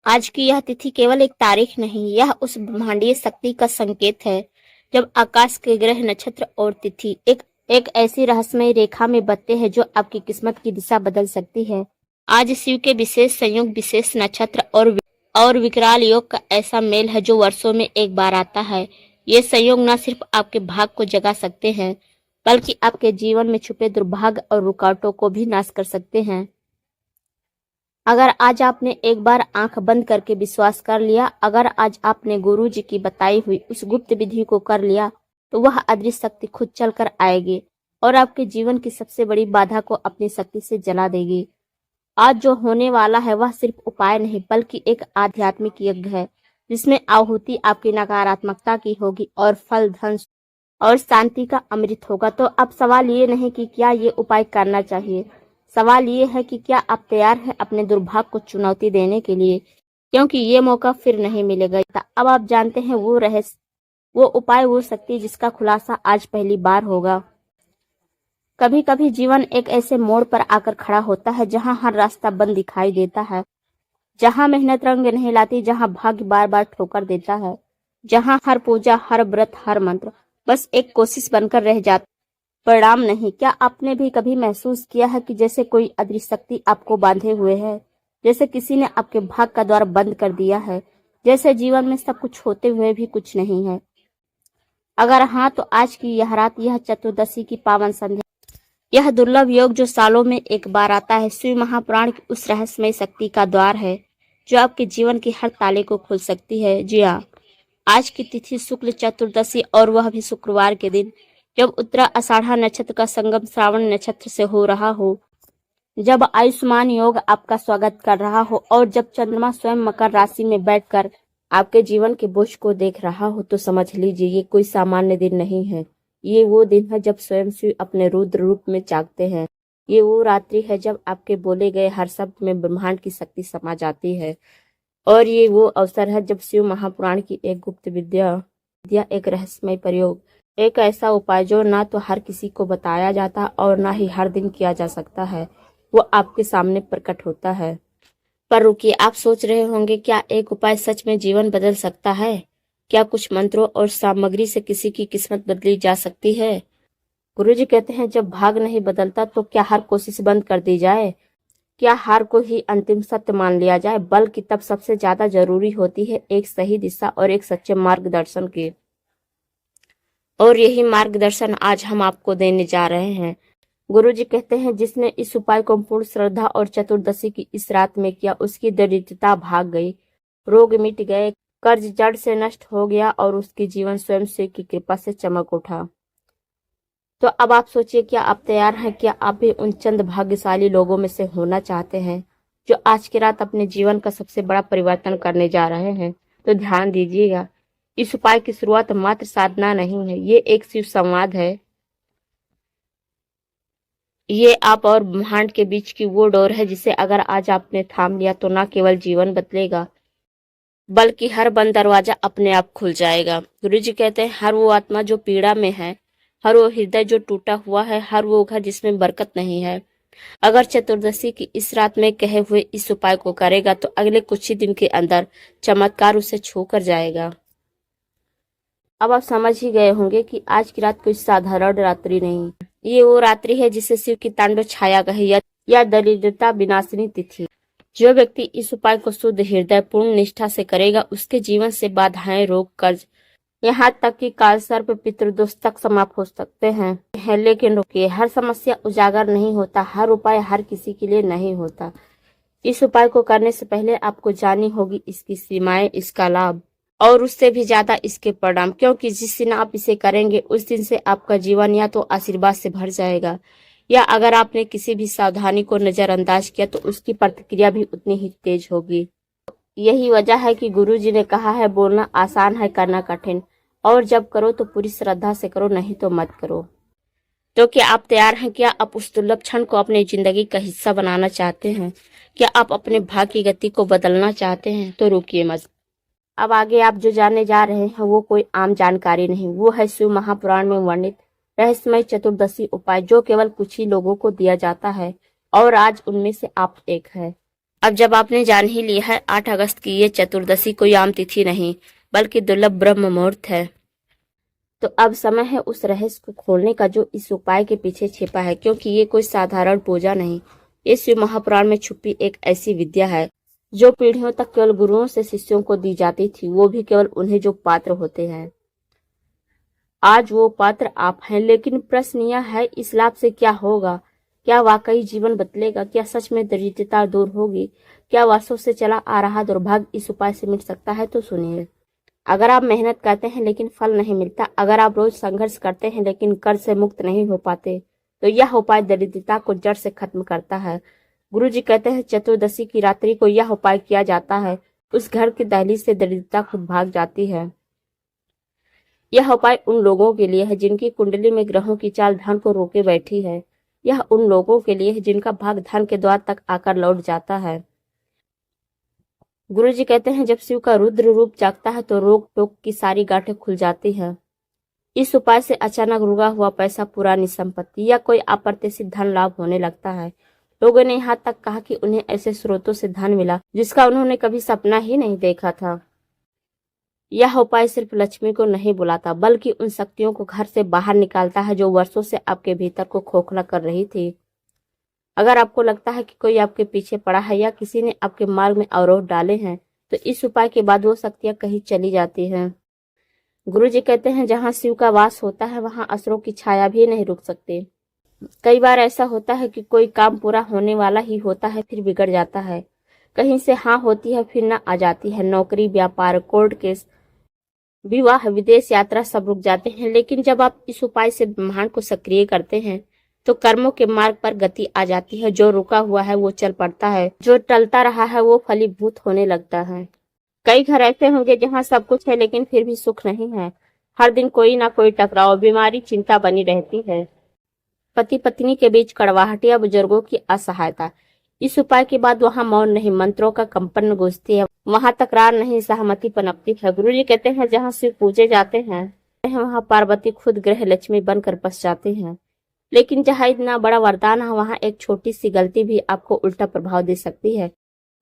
आज की यह तिथि केवल एक तारीख नहीं, यह उस ब्रह्मांडीय शक्ति का संकेत है जब आकाश के ग्रह, नक्षत्र और तिथि एक एक ऐसी रहस्यमय रेखा में बदते हैं जो आपकी किस्मत की दिशा बदल सकती है। आज शिव के विशेष संयोग, विशेष नक्षत्र और विकराल योग का ऐसा मेल है जो वर्षों में एक बार आता है। ये संयोग न सिर्फ आपके भाग को जगा सकते हैं, बल्कि आपके जीवन में छुपे दुर्भाग्य और रुकावटों को भी नाश कर सकते हैं। अगर आज आपने एक बार आंख बंद करके विश्वास कर लिया, अगर आज आपने गुरु जी की बताई हुई उस गुप्त विधि को कर लिया, तो वह अदृश्य शक्ति खुद चल कर आएगी और आपके जीवन की सबसे बड़ी बाधा को अपनी शक्ति से जला देगी। आज जो होने वाला है वह सिर्फ उपाय नहीं, बल्कि एक आध्यात्मिक यज्ञ है, जिसमें आहुति आपकी नकारात्मकता की होगी और फल धन और शांति का अमृत होगा। तो अब सवाल ये नहीं कि क्या ये उपाय करना चाहिए, सवाल ये है कि क्या आप तैयार हैं अपने दुर्भाग्य को चुनौती देने के लिए, क्योंकि ये मौका फिर नहीं मिलेगा। अब आप जानते हैं वो रहस्य, वो उपाय, वो शक्ति जिसका खुलासा आज पहली बार होगा। कभी कभी जीवन एक ऐसे मोड़ पर आकर खड़ा होता है जहां हर रास्ता बंद दिखाई देता है, जहां मेहनत रंग नहीं लाती, जहां भाग्य बार बार ठोकर देता है, जहां हर पूजा, हर व्रत, हर मंत्र बस एक कोशिश बनकर रह जाता, परिणाम नहीं। क्या आपने भी कभी महसूस किया है कि जैसे कोई अदृश्य शक्ति आपको बांधे हुए है, जैसे किसी ने आपके भाग का द्वार बंद कर दिया है, जैसे जीवन में सब कुछ होते हुए भी कुछ नहीं है? अगर हाँ, तो आज की यह रात, यह चतुर्दशी की पावन संध्या, यह दुर्लभ योग जो सालों में एक बार आता है, शिव महापुराण की उस रहस्यमय शक्ति का द्वार है जो आपके जीवन के हर ताले को खोल सकती है। जी हाँ, आज की तिथि शुक्ल चतुर्दशी, और वह भी शुक्रवार के दिन, जब उत्तरा आषाढ़ा नक्षत्र का संगम श्रावण नक्षत्र से हो रहा हो, जब आयुष्मान योग आपका स्वागत कर रहा हो और जब चंद्रमा स्वयं मकर राशि में बैठकर आपके जीवन के बोझ को देख रहा हो, तो समझ लीजिए ये कोई सामान्य दिन नहीं है। ये वो दिन है जब स्वयं शिव अपने रुद्र रूप में जागते हैं। ये वो रात्रि है जब आपके बोले गए हर शब्द में ब्रह्मांड की शक्ति समा जाती है। और ये वो अवसर है जब शिव महापुराण की एक गुप्त विद्या, एक रहस्यमय प्रयोग, एक ऐसा उपाय जो ना तो हर किसी को बताया जाता और ना ही हर दिन किया जा सकता है, वो आपके सामने प्रकट होता है। पर रुकिए, आप सोच रहे होंगे, क्या एक उपाय सच में जीवन बदल सकता है? क्या कुछ मंत्रों और सामग्री से किसी की किस्मत बदली जा सकती है? गुरुजी कहते हैं, जब भाग नहीं बदलता तो क्या हर कोशिश बंद कर दी जाए? क्या हार को ही अंतिम सत्य मान लिया जाए? बल्कि तब सबसे ज्यादा जरूरी होती है एक सही दिशा और एक सच्चे मार्गदर्शन की। और यही मार्गदर्शन आज हम आपको देने जा रहे हैं। गुरुजी कहते हैं, जिसने इस उपाय को पूर्ण श्रद्धा और चतुर्दशी की इस रात में किया, उसकी दरिद्रता भाग गई, रोग मिट गए, कर्ज जड़ से नष्ट हो गया और उसकी जीवन स्वयं शिव की कृपा से चमक उठा। तो अब आप सोचिए, क्या आप तैयार हैं? क्या आप भी उन चंद भाग्यशाली लोगों में से होना चाहते हैं जो आज की रात अपने जीवन का सबसे बड़ा परिवर्तन करने जा रहे हैं? तो ध्यान दीजिएगा, इस उपाय की शुरुआत मात्र साधना नहीं है, ये एक शिव संवाद है। ये आप और ब्रह्मांड के बीच की वो डोर है जिसे अगर आज आपने थाम लिया तो न केवल जीवन बदलेगा, बल्कि हर बंद दरवाजा अपने आप खुल जाएगा। गुरु जी कहते हैं, हर वो आत्मा जो पीड़ा में है, हर वो हृदय जो टूटा हुआ है, हर वो घर जिसमें बरकत नहीं है, अगर चतुर्दशी की इस रात में कहे हुए इस उपाय को करेगा तो अगले कुछ ही दिन के अंदर चमत्कार उसे छू कर जाएगा। अब आप समझ ही गए होंगे कि आज की रात कोई साधारण रात्रि नहीं, ये वो रात्रि है जिसे शिव की तांडव छाया कहे या दरिद्रता विनाशिनी तिथि। जो व्यक्ति इस उपाय को शुद्ध हृदय पूर्ण निष्ठा से करेगा, उसके जीवन से बाधाएं, रोग, कर्ज, यहाँ तक कि काल सर्प, पितृदोष तक समाप्त हो सकते हैं। लेकिन रुकिए, हर समस्या उजागर नहीं होता, हर उपाय हर किसी के लिए नहीं होता। इस उपाय को करने से पहले आपको जाननी होगी इसकी सीमाएं, इसका लाभ और उससे भी ज्यादा इसके परिणाम, क्योंकि जिस दिन आप इसे करेंगे उस दिन से आपका जीवन या तो आशीर्वाद से भर जाएगा, या अगर आपने किसी भी सावधानी को नजरअंदाज किया तो उसकी प्रतिक्रिया भी उतनी ही तेज होगी। यही वजह है कि गुरु जी ने कहा है, बोलना आसान है, करना कठिन, और जब करो तो पूरी श्रद्धा से करो, नहीं तो मत करो। तो क्या आप तैयार हैं? क्या आप उस दुर्लभ क्षण को अपनी जिंदगी का हिस्सा बनाना चाहते हैं? क्या आप अपने भाग्य की गति को बदलना चाहते हैं? तो रुकिए मत। अब आगे आप जो जानने जा रहे हैं वो कोई आम जानकारी नहीं, वो है शिव महापुराण में वर्णित रहस्यमय चतुर्दशी उपाय, जो केवल कुछ ही लोगों को दिया जाता है और आज उनमें से आप एक है। अब जब आपने जान ही लिया है 8 अगस्त की ये चतुर्दशी कोई आम तिथि नहीं बल्कि दुर्लभ ब्रह्म मुहूर्त है, तो अब समय है उस रहस्य को खोलने का जो इस उपाय के पीछे छिपा है, क्योंकि ये कोई साधारण पूजा नहीं, ये शिव महापुराण में छुपी एक ऐसी विद्या है जो पीढ़ियों तक केवल गुरुओं से शिष्यों को दी जाती थी, वो भी केवल उन्हें जो पात्र होते हैं। आज वो पात्र आप हैं, लेकिन प्रश्न यह है इस लाभ से क्या होगा? क्या वाकई जीवन बदलेगा? क्या सच में दरिद्रता दूर होगी? क्या वर्षों से चला आ रहा दुर्भाग्य इस उपाय से मिट सकता है? तो सुनिए। अगर आप मेहनत करते हैं लेकिन फल नहीं मिलता, अगर आप रोज संघर्ष करते हैं लेकिन कर्ज से मुक्त नहीं हो पाते, तो यह उपाय दरिद्रता को जड़ से खत्म करता है। गुरु जी कहते हैं चतुर्दशी की रात्रि को यह उपाय किया जाता है, उस घर की दहलीज से दरिद्रता खुद भाग जाती है। यह उपाय उन लोगों के लिए है जिनकी कुंडली में ग्रहों की चाल धन को रोके बैठी है। यह उन लोगों के लिए है जिनका भाग धन के द्वार तक आकर लौट जाता है। गुरु जी कहते हैं जब शिव का रुद्र रूप जागता है तो रोक टोक की सारी गांठें खुल जाती हैं। इस उपाय से अचानक रुका हुआ पैसा, पुरानी संपत्ति या कोई अप्रत्याशित धन लाभ होने लगता है। लोगों ने यहाँ तक कहा कि उन्हें ऐसे स्रोतों से धन मिला जिसका उन्होंने कभी सपना ही नहीं देखा था। यह उपाय सिर्फ लक्ष्मी को नहीं बुलाता बल्कि उन शक्तियों को घर से बाहर निकालता है जो वर्षों से आपके भीतर को खोखला कर रही थी। अगर आपको लगता है कि कोई आपके पीछे पड़ा है या किसी ने आपके मार्ग में अवरोध डाले हैं, तो इस उपाय के बाद वो शक्तियां कहीं चली जाती हैं। गुरु जी कहते हैं जहां शिव का वास होता है वहां असुरों की छाया भी नहीं रुक सकती। कई बार ऐसा होता है कि कोई काम पूरा होने वाला ही होता है फिर बिगड़ जाता है। कहीं से हाँ होती है फिर ना आ जाती है। नौकरी, व्यापार, कोर्ट केस, विवाह, विदेश यात्रा सब रुक जाते हैं। लेकिन जब आप इस उपाय से ब्रह्मांड को सक्रिय करते हैं तो कर्मों के मार्ग पर गति आ जाती है। जो रुका हुआ है वो चल पड़ता है, जो टलता रहा है वो फलीभूत होने लगता है। कई घर ऐसे होंगे जहाँ सब कुछ है लेकिन फिर भी सुख नहीं है। हर दिन कोई ना कोई टकराव, बीमारी, चिंता बनी रहती है। पति पत्नी के बीच कड़वाहट या बुजुर्गों की असहायता। इस उपाय के बाद वहाँ मौन नहीं, मंत्रों का कंपन गूंजती है। वहाँ तकरार नहीं, सहमति पनपती है। गुरु जी कहते हैं जहाँ शिव पूजे जाते हैं वहाँ पार्वती खुद ग्रह लक्ष्मी बनकर बस जाते हैं। लेकिन जहाँ इतना बड़ा वरदान है वहाँ एक छोटी सी गलती भी आपको उल्टा प्रभाव दे सकती है।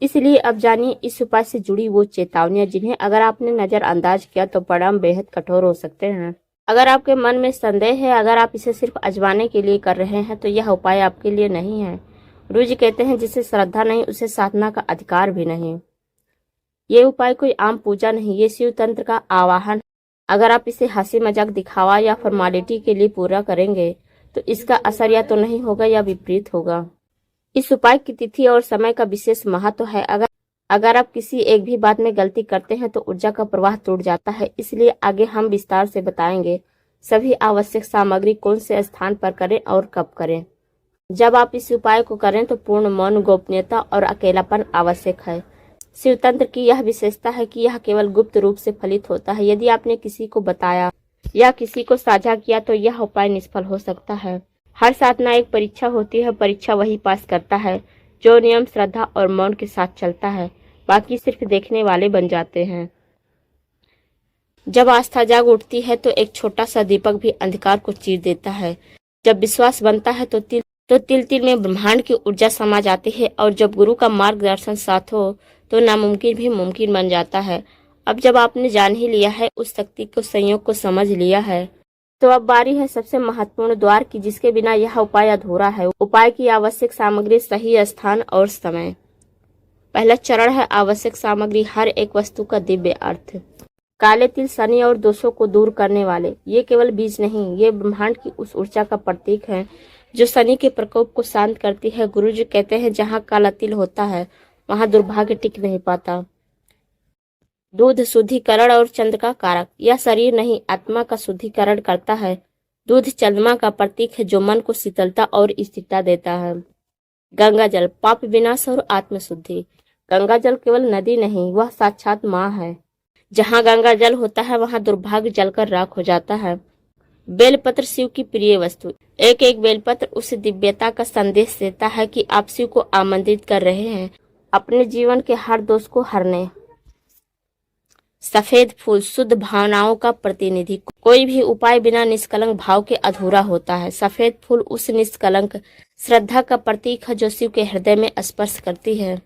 इसलिए अब जानिए इस उपाय से जुड़ी वो चेतावनियां जिन्हें अगर आपने नजरअंदाज किया तो परिणाम बेहद कठोर हो सकते हैं। अगर आपके मन में संदेह है, अगर आप इसे सिर्फ आजमाने के लिए कर रहे हैं, तो यह उपाय आपके लिए नहीं है। गुरु जी कहते हैं जिसे श्रद्धा नहीं उसे साधना का अधिकार भी नहीं। ये उपाय कोई आम पूजा नहीं, ये शिव तंत्र का आवाहन। अगर आप इसे हंसी मजाक, दिखावा या फॉर्मेलिटी के लिए पूरा करेंगे तो इसका असर या तो नहीं होगा या विपरीत होगा। इस उपाय की तिथि और समय का विशेष महत्व है। अगर आप किसी एक भी बात में गलती करते हैं तो ऊर्जा का प्रवाह टूट जाता है। इसलिए आगे हम विस्तार से बताएंगे सभी आवश्यक सामग्री कौन से स्थान पर करें और कब करें। जब आप इस उपाय को करें तो पूर्ण मौन, गोपनीयता और अकेलापन आवश्यक है। शिव तंत्र की यह विशेषता है कि यह केवल गुप्त रूप से फलित होता है। यदि आपने किसी को बताया या किसी को साझा किया तो यह उपाय निष्फल हो सकता है। हर साधना एक परीक्षा होती है। परीक्षा वही पास करता है जो नियम, श्रद्धा और मौन के साथ चलता है। बाकी सिर्फ देखने वाले बन जाते हैं। जब आस्था जाग उठती है तो एक छोटा सा दीपक भी अंधकार को चीर देता है। जब विश्वास बनता है तो तिल तिल में ब्रह्मांड की ऊर्जा समा जाती है। और जब गुरु का मार्गदर्शन साथ हो तो नामुमकिन भी मुमकिन बन जाता है। अब जब आपने जान ही लिया है, उस शक्ति को, संयोग को समझ लिया है, तो अब बारी है सबसे महत्वपूर्ण द्वार की, जिसके बिना यह उपाय अधूरा है। उपाय की आवश्यक सामग्री, सही स्थान और समय। पहला चरण है आवश्यक सामग्री, हर एक वस्तु का दिव्य अर्थ। काले तिल शनि और दोषों को दूर करने वाले। ये केवल बीज नहीं, ये ब्रह्मांड की उस ऊर्जा का प्रतीक है जो शनि के प्रकोप को शांत करती है। गुरु जी कहते हैं जहाँ काला तिल होता है वहाँ दुर्भाग्य टिक नहीं पाता। दूध शुद्धिकरण और चंद्र का कारक। यह शरीर नहीं, आत्मा का शुद्धिकरण करता है। दूध चंद्रमा का प्रतीक है जो मन को शीतलता और स्थिरता देता है। गंगा जल, पाप विनाश और आत्मशुद्धि। गंगा जल केवल नदी नहीं, वह साक्षात माँ है। जहाँ गंगा जल होता है वहाँ दुर्भाग्य जलकर राख हो जाता है। बेलपत्र शिव की प्रिय वस्तु। एक एक बेलपत्र उस दिव्यता का संदेश देता है कि आप शिव को आमंत्रित कर रहे हैं अपने जीवन के हर दोष को हरने। सफेद फूल शुद्ध भावनाओं का प्रतिनिधि। कोई भी उपाय बिना निष्कलंक भाव के अधूरा होता है। सफेद फूल उस निष्कलंक श्रद्धा का प्रतीक है जो शिव के हृदय में स्पर्श करती है।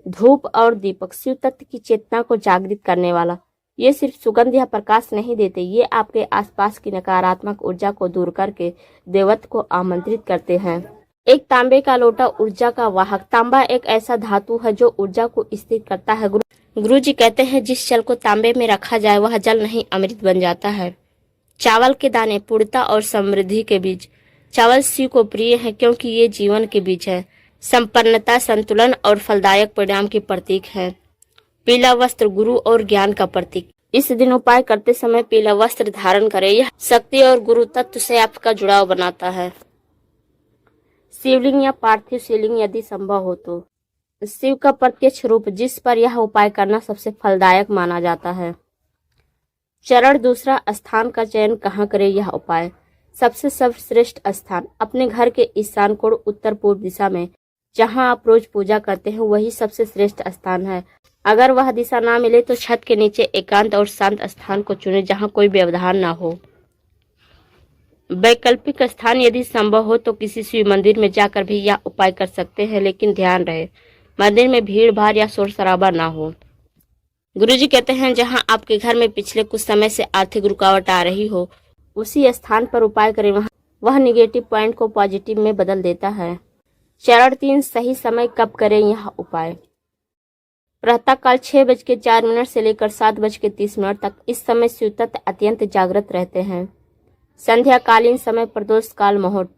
धूप और दीपक शिव तत्व की चेतना को जागृत करने वाला। ये सिर्फ सुगंध या प्रकाश नहीं देते, ये आपके आसपास की नकारात्मक ऊर्जा को दूर करके देवत्व को आमंत्रित करते हैं। एक तांबे का लोटा ऊर्जा का वाहक। तांबा एक ऐसा धातु है जो ऊर्जा को स्थिर करता है। गुरु जी कहते हैं जिस जल को तांबे में रखा जाए वह जल नहीं अमृत बन जाता है। चावल के दाने पूर्णता और समृद्धि के बीज। चावल शिव को प्रिय है क्योंकि ये जीवन के बीज है, संपन्नता, संतुलन और फलदायक परिणाम के प्रतीक है। पीला वस्त्र गुरु और ज्ञान का प्रतीक। इस दिन उपाय करते समय पीला वस्त्र धारण करें, यह शक्ति और गुरु तत्व से आपका जुड़ाव बनाता है। शिवलिंग या पार्थिव शिवलिंग यदि संभव हो तो। शिव का प्रत्यक्ष रूप जिस पर यह उपाय करना सबसे फलदायक माना जाता है। चरण दूसरा, स्थान का चयन कहाँ करें यह उपाय। सबसे सर्वश्रेष्ठ स्थान अपने घर के ईशान कोण उत्तर पूर्व दिशा में जहां आप रोज पूजा करते हैं वही सबसे श्रेष्ठ स्थान है। अगर वह दिशा ना मिले तो छत के नीचे एकांत और शांत स्थान को चुनें जहां कोई व्यवधान ना हो। वैकल्पिक स्थान यदि संभव हो तो किसी शिव मंदिर में जाकर भी यह उपाय कर सकते हैं, लेकिन ध्यान रहे मंदिर में भीड़ भाड़ या शोर शराबा ना हो। गुरुजी कहते हैं जहां आपके घर में पिछले कुछ समय से आर्थिक रुकावट आ रही हो उसी स्थान पर उपाय करें, वह निगेटिव पॉइंट को पॉजिटिव में बदल देता है। चरण 3, सही समय कब करें यह उपाय। प्रातःकाल 6:04 से लेकर 7:30 तक। इस समय शिव तत्व अत्यंत जागृत रहते हैं। संध्याकालीन समय प्रदोष काल मुहूर्त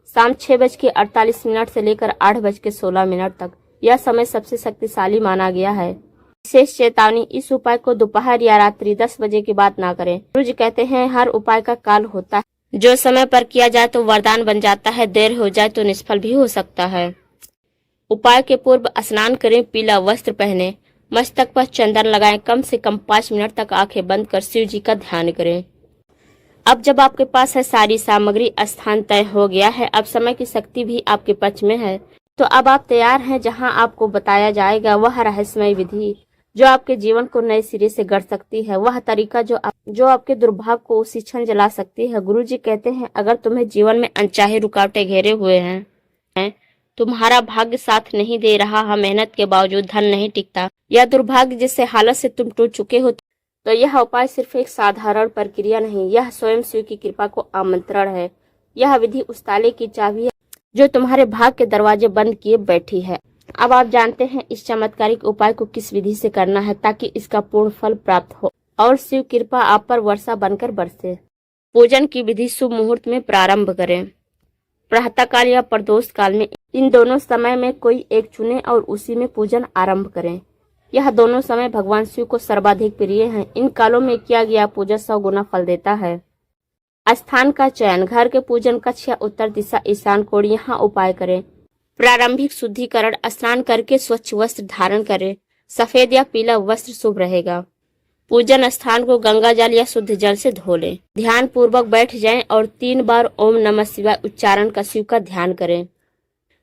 शाम 6:48 से लेकर 8:16 तक। यह समय सबसे शक्तिशाली माना गया है। विशेष चेतावनी, इस उपाय को दोपहर या रात्रि 10 बजे के बाद ना करें। गुरुजी कहते हैं हर उपाय का काल होता है, जो समय पर किया जाए तो वरदान बन जाता है, देर हो जाए तो निष्फल भी हो सकता है। उपाय के पूर्व स्नान करें, पीला वस्त्र पहने, मस्तक पर चंदन लगाएं, कम से कम 5 मिनट तक आंखें बंद कर शिव जी का ध्यान करें। अब जब आपके पास है सारी सामग्री, स्थान तय हो गया है, अब समय की शक्ति भी आपके पक्ष में है, तो अब आप तैयार हैं। जहां आपको बताया जाएगा वह रहस्यमय विधि जो आपके जीवन को नए सिरे से गढ़ सकती है, वह तरीका जो आपके दुर्भाग्य को उसी क्षण जला सकती है। गुरुजी कहते हैं अगर तुम्हें जीवन में अनचाही रुकावटें घेरे हुए हैं, तुम्हारा भाग्य साथ नहीं दे रहा, मेहनत के बावजूद धन नहीं टिकता, या दुर्भाग्य जिससे हालत से तुम टूट चुके हो, तो यह उपाय सिर्फ एक साधारण प्रक्रिया नहीं, यह स्वयं शिव की कृपा को आमंत्रण है। यह विधि उस ताले की चाबी है जो तुम्हारे भाग्य के दरवाजे बंद किए बैठी है। अब आप जानते हैं इस चमत्कारिक उपाय को किस विधि से करना है ताकि इसका पूर्ण फल प्राप्त हो और शिव कृपा आप पर वर्षा बनकर बरसे। पूजन की विधि, शुभ मुहूर्त में प्रारंभ करें। प्रातःकाल या प्रदोष काल में, इन दोनों समय में कोई एक चुने और उसी में पूजन आरंभ करें। यह दोनों समय भगवान शिव को सर्वाधिक प्रिय हैं। इन कालों में किया गया पूजा 100 गुना फल देता है। स्थान का चयन, घर के पूजन कक्ष या उत्तर दिशा ईशान कोण, यहाँ उपाय करें। प्रारंभिक शुद्धिकरण, स्नान करके स्वच्छ वस्त्र धारण करें, सफेद या पीला वस्त्र शुभ रहेगा। पूजन स्थान को गंगा जल या शुद्ध जल से धो लें। ध्यान पूर्वक बैठ जाएं और 3 बार ओम नमः शिवाय उच्चारण कर शिव का ध्यान करें।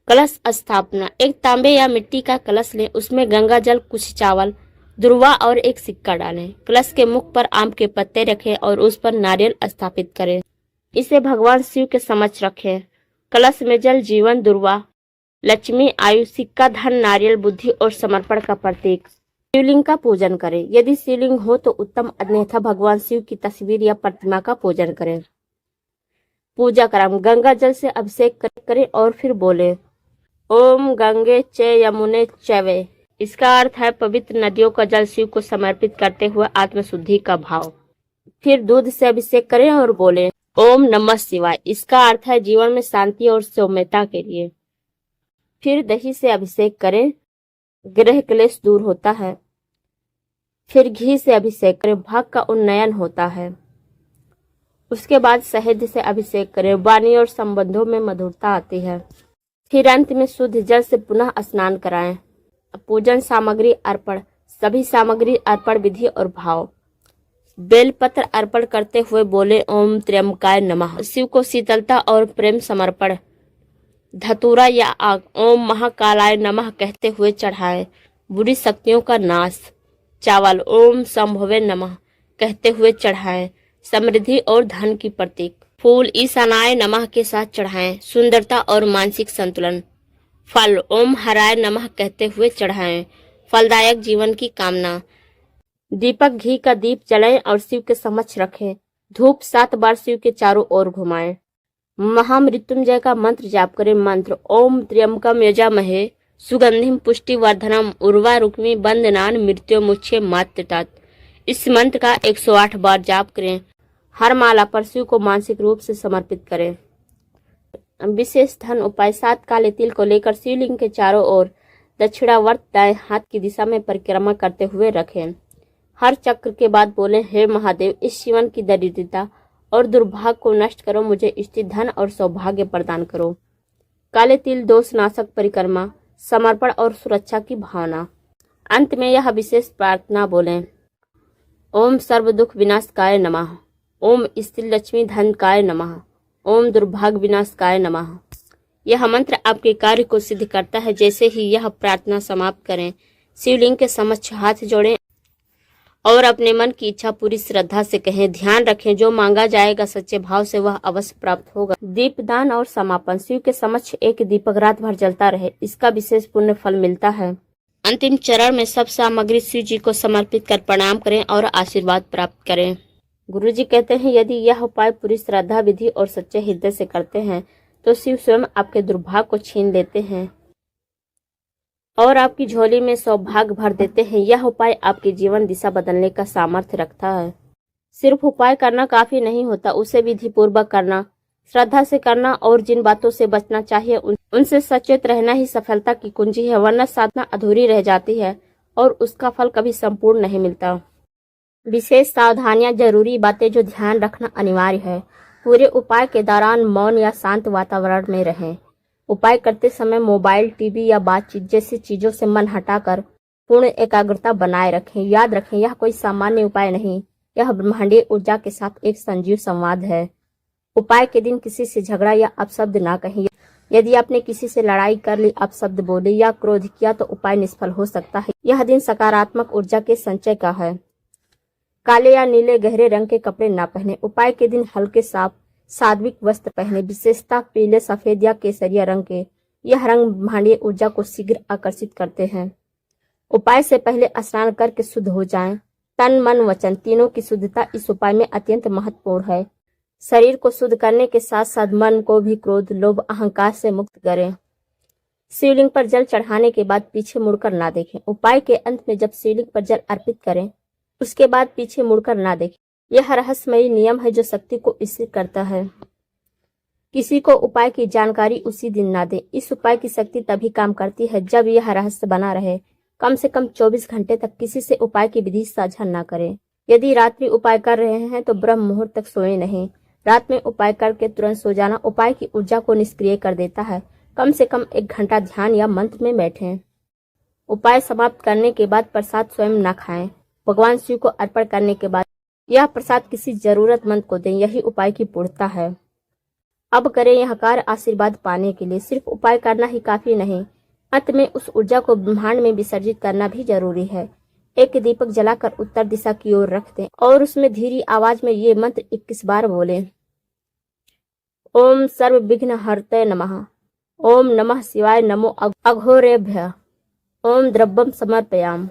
कलश स्थापना, एक तांबे या मिट्टी का कलश लें, उसमें गंगा जल, कुछ चावल, दुर्वा और एक सिक्का डालें। कलश के मुख पर आम के पत्ते रखें और उस पर नारियल स्थापित करें। इसे भगवान शिव के समक्ष रखें। कलश में जल, जीवन, दुर्वा, लक्ष्मी, आयु, सिक्का, धन, नारियल, बुद्धि और समर्पण का प्रतीक। शिवलिंग का पूजन करें। यदि शिवलिंग हो तो उत्तम, अन्यथा भगवान शिव की तस्वीर या प्रतिमा का पूजन करें। पूजा क्रम, गंगा जल से अभिषेक करें और फिर बोले ओम गंगे च यमुने चैवे। इसका अर्थ है पवित्र नदियों का जल शिव को समर्पित करते हुए आत्मशुद्धि का भाव। फिर दूध से अभिषेक करें और बोले ओम नमः शिवाय। इसका अर्थ है जीवन में शांति और सौम्यता के लिए। फिर दही से अभिषेक करें, ग्रह क्लेश दूर होता है। फिर घी से अभिषेक करें, भाग्य का उन्नयन होता है। उसके बाद शहद से अभिषेक करें, वाणी और संबंधों में मधुरता आती है। फिर अंत में शुद्ध जल से पुनः स्नान कराएं। पूजन सामग्री अर्पण, सभी सामग्री अर्पण विधि और भाव। बेलपत्र अर्पण करते हुए बोले ओम त्र्यंबकाय नमः। शिव को शीतलता और प्रेम समर्पण। धतूरा या आग ओम महाकालाय नमः कहते हुए चढ़ाएं, बुरी शक्तियों का नाश। चावल ओम संभवे नमः कहते हुए चढ़ाएं, समृद्धि और धन की प्रतीक। फूल ईशानाय नमः के साथ चढ़ाएं, सुंदरता और मानसिक संतुलन। फल ओम हराय नमः कहते हुए चढ़ाएं। फलदायक जीवन की कामना। दीपक घी का दीप जलाएं और शिव के समक्ष रखें। धूप 7 बार शिव के चारों ओर घुमाएं। महामृत्युंजय का मंत्र जाप करें। मंत्र ओम त्र्यंबकम यजामहे सुगंधिम पुष्टिवर्धनम उर्वारुकमी बंदनान मृत्युमुक्षे मातृतात। इस मंत्र का 108 बार जाप करें। हर माला पर शिव को मानसिक रूप से समर्पित करें। विशेष धन उपाय 7 काले तिल को लेकर शिवलिंग के चारों ओर दक्षिणावर्त दाएं हाथ की दिशा में परिक्रमा करते हुए रखें। हर चक्र के बाद बोलें, हे महादेव, इस जीवन की दरिद्रता और दुर्भाग्य को नष्ट करो, मुझे स्थिर धन और सौभाग्य प्रदान करो। काले तिल दोष नाशक परिक्रमा, समर्पण और सुरक्षा की भावना। अंत में यह विशेष प्रार्थना बोलें, ओम सर्व दुख विनाशकाय नमः, ओम स्थिर लक्ष्मी धनकाय नमः, ओम दुर्भाग्य विनाशकाय नमः। यह मंत्र आपके कार्य को सिद्ध करता है। जैसे ही यह प्रार्थना समाप्त करें, शिवलिंग के समक्ष हाथ जोड़ें और अपने मन की इच्छा पूरी श्रद्धा से कहें। ध्यान रखें, जो मांगा जाएगा सच्चे भाव से वह अवश्य प्राप्त होगा। दीपदान और समापन। शिव के समक्ष एक दीपक रात भर जलता रहे, इसका विशेष पुण्य फल मिलता है। अंतिम चरण में सब सामग्री शिव जी को समर्पित कर प्रणाम करें और आशीर्वाद प्राप्त करें। गुरु जी कहते हैं, यदि यह उपाय पूरी श्रद्धा विधि और सच्चे हृदय से करते हैं तो शिव स्वयं आपके दुर्भाग्य को छीन लेते हैं और आपकी झोली में सौभाग्य भर देते हैं। यह उपाय आपके जीवन दिशा बदलने का सामर्थ्य रखता है। सिर्फ उपाय करना काफी नहीं होता, उसे विधि पूर्वक करना, श्रद्धा से करना और जिन बातों से बचना चाहिए उनसे सचेत रहना ही सफलता की कुंजी है, वरना साधना अधूरी रह जाती है और उसका फल कभी संपूर्ण नहीं मिलता। विशेष सावधानियां, जरूरी बातें जो ध्यान रखना अनिवार्य है। पूरे उपाय के दौरान मौन या शांत वातावरण में रहें। उपाय करते समय मोबाइल, टीवी या बातचीत जैसी चीजों से मन हटाकर पूर्ण एकाग्रता बनाए रखें। याद रखें, यह कोई सामान्य उपाय नहीं, यह ब्रह्मांडीय ऊर्जा के साथ एक संजीव संवाद है। उपाय के दिन किसी से झगड़ा या अपशब्द ना कहें। यदि आपने किसी से लड़ाई कर ली, अपशब्द बोले या क्रोध किया तो उपाय निष्फल हो सकता है। यह दिन सकारात्मक ऊर्जा के संचय का है। काले या नीले गहरे रंग के कपड़े ना पहने। उपाय के दिन हल्के साफ सात्विक वस्त्र पहने, विशेषता पीले, सफेद या केसरिया रंग के। यह रंग ब्रह्मांडीय ऊर्जा को शीघ्र आकर्षित करते हैं। उपाय से पहले स्नान करके शुद्ध हो जाएं। तन, मन, वचन तीनों की शुद्धता इस उपाय में अत्यंत महत्वपूर्ण है। शरीर को शुद्ध करने के साथ साथ मन को भी क्रोध, लोभ, अहंकार से मुक्त करें। शिवलिंग पर जल चढ़ाने के बाद पीछे मुड़कर ना देखें। उपाय के अंत में जब शिवलिंग पर जल अर्पित करें, उसके बाद पीछे मुड़कर ना देखें। यह रहस्यमयी नियम है जो शक्ति को स्थिर करता है। किसी को उपाय की जानकारी उसी दिन ना दे। इस उपाय की शक्ति तभी काम करती है जब यह रहस्य बना रहे। कम से कम 24 घंटे तक किसी से उपाय की विधि साझा न करें। यदि रात्रि उपाय कर रहे हैं तो ब्रह्म मुहूर्त तक सोए नहीं। रात में उपाय करके तुरंत सो जाना उपाय की ऊर्जा को निष्क्रिय कर देता है। कम से कम 1 घंटा ध्यान या मंत्र में बैठें। उपाय समाप्त करने के बाद प्रसाद स्वयं न खाएं। भगवान शिव को अर्पण करने के बाद यह प्रसाद किसी जरूरतमंद को दें। यही उपाय की पूर्णता है। अब करें यह कार्य आशीर्वाद पाने के लिए। सिर्फ उपाय करना ही काफी नहीं, अंत में उस ऊर्जा को ब्रह्मांड में विसर्जित करना भी जरूरी है। एक दीपक जलाकर उत्तर दिशा की ओर रख दें और उसमें धीरी आवाज में ये मंत्र 21 बार बोलें। ओम सर्व विघ्न हरते नमः, ओम नमः शिवाय, नमो अघोरेभ्यः, ओम द्रव्यम समर्पयाम।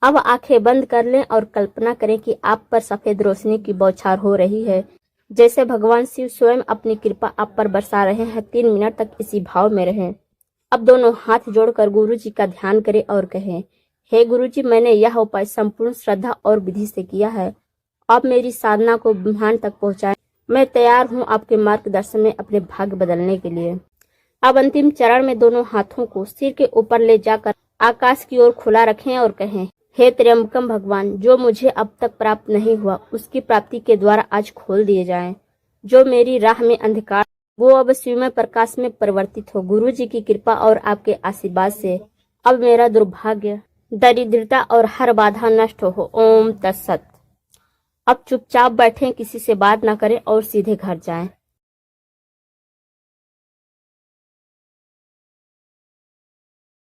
अब आंखें बंद कर लें और कल्पना करें कि आप पर सफेद रोशनी की बौछार हो रही है, जैसे भगवान शिव स्वयं अपनी कृपा आप पर बरसा रहे हैं। 3 मिनट तक इसी भाव में रहें। अब दोनों हाथ जोड़कर गुरु जी का ध्यान करें और कहें, हे गुरु जी, मैंने यह उपाय संपूर्ण श्रद्धा और विधि से किया है। आप मेरी साधना को ब्रह्मांड तक पहुंचाएं। मैं तैयार हूं आपके मार्गदर्शन में अपने भाग्य बदलने के लिए। अब अंतिम चरण में दोनों हाथों को सिर के ऊपर ले जाकर आकाश की ओर खुला रखें और कहें, हे त्र्यंबकम भगवान, जो मुझे अब तक प्राप्त नहीं हुआ उसकी प्राप्ति के द्वारा आज खोल दिए जाएं। जो मेरी राह में अंधकार वो अब शिवमय प्रकाश में परिवर्तित हो। गुरु जी की कृपा और आपके आशीर्वाद से अब मेरा दुर्भाग्य, दरिद्रता और हर बाधा नष्ट हो। ओम तत्सत। अब चुपचाप बैठें, किसी से बात न करें और सीधे घर जाएं।